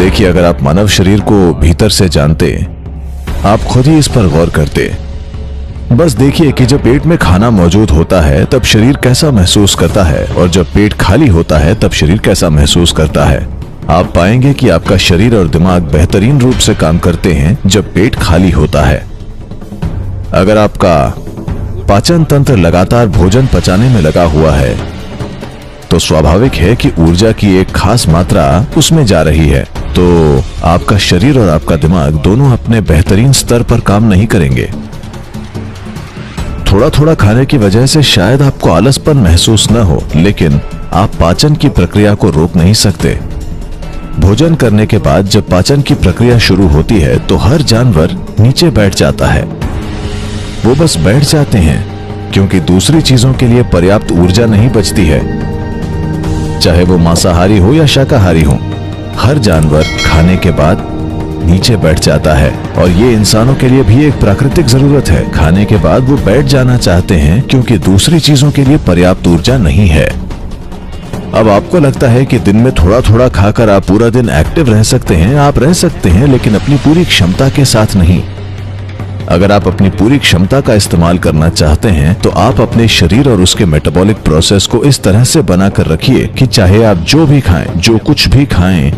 देखिए, अगर आप मानव शरीर को भीतर से जानते, आप खुद ही इस पर गौर करते। बस देखिए कि जब पेट में खाना मौजूद होता है तब शरीर कैसा महसूस करता है, और जब पेट खाली होता है तब शरीर कैसा महसूस करता है। आप पाएंगे कि आपका शरीर और दिमाग बेहतरीन रूप से काम करते हैं जब पेट खाली होता है। अगर आपका पाचन तंत्र लगातार भोजन पचाने में लगा हुआ है तो स्वाभाविक है कि ऊर्जा की एक खास मात्रा उसमें जा रही है। तो आपका शरीर और आपका दिमाग दोनों अपने बेहतरीन स्तर पर काम नहीं करेंगे। थोड़ा थोड़ा खाने की वजह से शायद आपको आलसपन महसूस न हो, लेकिन आप पाचन की प्रक्रिया को रोक नहीं सकते। भोजन करने के बाद जब पाचन की प्रक्रिया शुरू होती है तो हर जानवर नीचे बैठ जाता है। वो बस बैठ जाते हैं क्योंकि दूसरी चीजों के लिए पर्याप्त ऊर्जा नहीं बचती है, चाहे वो मांसाहारी हो या शाकाहारी हो। हर जानवर खाने के बाद नीचे बैठ जाता है, और ये इंसानों के लिए भी एक प्राकृतिक जरूरत है। खाने के बाद वो बैठ जाना चाहते हैं क्योंकि दूसरी चीजों के लिए पर्याप्त ऊर्जा नहीं है। अब आपको लगता है कि दिन में थोड़ा थोड़ा खाकर आप पूरा दिन एक्टिव रह सकते हैं। आप रह सकते हैं, लेकिन अपनी पूरी क्षमता के साथ नहीं। अगर आप अपनी पूरी क्षमता का इस्तेमाल करना चाहते हैं तो आप अपने शरीर और उसके मेटाबॉलिक प्रोसेस को इस तरह से बनाकर रखिए कि चाहे आप जो भी खाएं, जो कुछ भी खाएं,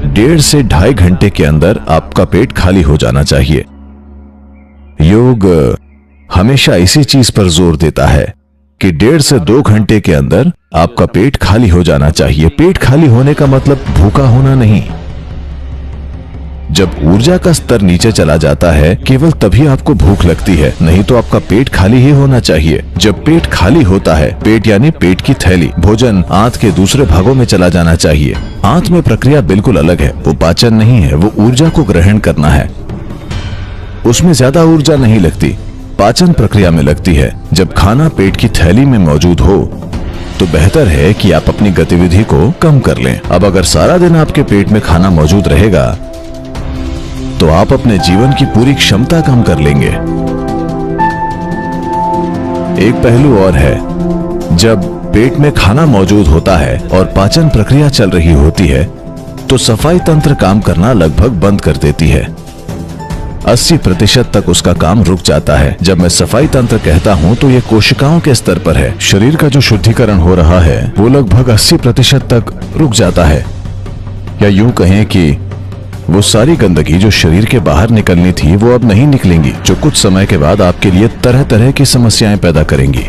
1.5 से 2.5 घंटे के अंदर आपका पेट खाली हो जाना चाहिए। योग हमेशा इसी चीज पर जोर देता है कि 1.5 से 2 घंटे के अंदर आपका पेट खाली हो जाना चाहिए। पेट खाली होने का मतलब भूखा होना नहीं। जब ऊर्जा का स्तर नीचे चला जाता है केवल तभी आपको भूख लगती है, नहीं तो आपका पेट खाली ही होना चाहिए। जब पेट खाली होता है, पेट यानी पेट की थैली, भोजन आंत के दूसरे भागों में चला जाना चाहिए। आंत में प्रक्रिया बिल्कुल अलग है। वो पाचन नहीं है, वो ऊर्जा को ग्रहण करना है। उसमें ज्यादा ऊर्जा नहीं लगती, पाचन प्रक्रिया में लगती है। जब खाना पेट की थैली में मौजूद हो तो बेहतर है कि आप अपनी गतिविधि को कम कर लें। अब अगर सारा दिन आपके पेट में खाना मौजूद रहेगा तो आप अपने जीवन की पूरी क्षमता कम कर लेंगे। एक पहलू और है, जब पेट में खाना मौजूद होता है और पाचन प्रक्रिया चल रही होती है तो सफाई तंत्र काम करना लगभग बंद कर देती है। 80% तक उसका काम रुक जाता है। जब मैं सफाई तंत्र कहता हूं तो ये कोशिकाओं के स्तर पर है। शरीर का जो शुद्धिकरण हो रहा है वो लगभग 80% तक रुक जाता है, या यूं कहें कि वो सारी गंदगी जो शरीर के बाहर निकलनी थी वो अब नहीं निकलेंगी, जो कुछ समय के बाद आपके लिए तरह तरह की समस्याएं पैदा करेंगी।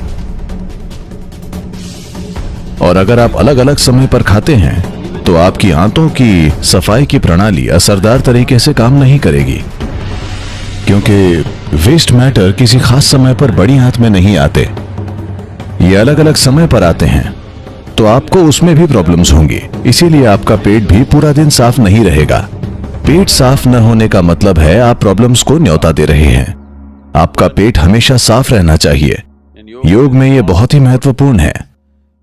और अगर आप अलग अलग समय पर खाते हैं तो आपकी आंतों की सफाई की प्रणाली असरदार तरीके से काम नहीं करेगी, क्योंकि वेस्ट मैटर किसी खास समय पर बड़ी आंत में नहीं आते, ये अलग अलग समय पर आते हैं। तो आपको उसमें भी प्रॉब्लम्स होंगी। इसीलिए आपका पेट भी पूरा दिन साफ नहीं रहेगा। पेट साफ न होने का मतलब है आप प्रॉब्लम्स को न्योता दे रहे हैं। आपका पेट हमेशा साफ रहना चाहिए। योग में यह बहुत ही महत्वपूर्ण है।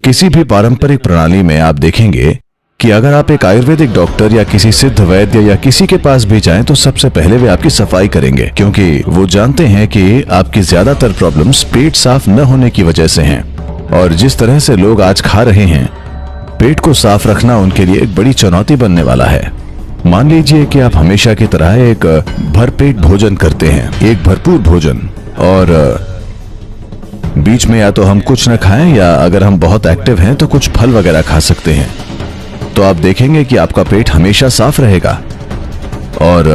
किसी भी पारंपरिक प्रणाली में आप देखेंगे कि अगर आप एक आयुर्वेदिक डॉक्टर या किसी सिद्ध वैद्य या किसी के पास भी जाएं तो सबसे पहले वे आपकी सफाई करेंगे, क्योंकि वो जानते हैं कि आपकी ज्यादातर प्रॉब्लम्स पेट साफ न होने की वजह से हैं। और जिस तरह से लोग आज खा रहे हैं, पेट को साफ रखना उनके लिए एक बड़ी चुनौती बनने वाला है। मान लीजिए कि आप हमेशा की तरह एक भरपेट भोजन करते हैं, एक भरपूर भोजन, और बीच में या तो हम कुछ न खाएं या अगर हम बहुत एक्टिव हैं तो कुछ फल वगैरह खा सकते हैं। तो आप देखेंगे कि आपका पेट हमेशा साफ रहेगा। और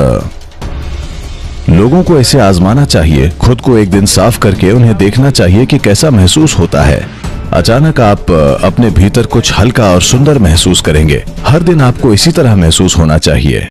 लोगों को इसे आजमाना चाहिए। खुद को एक दिन साफ करके उन्हें देखना चाहिए कि कैसा महसूस होता है। अचानक आप अपने भीतर कुछ हल्का और सुंदर महसूस करेंगे। हर दिन आपको इसी तरह महसूस होना चाहिए।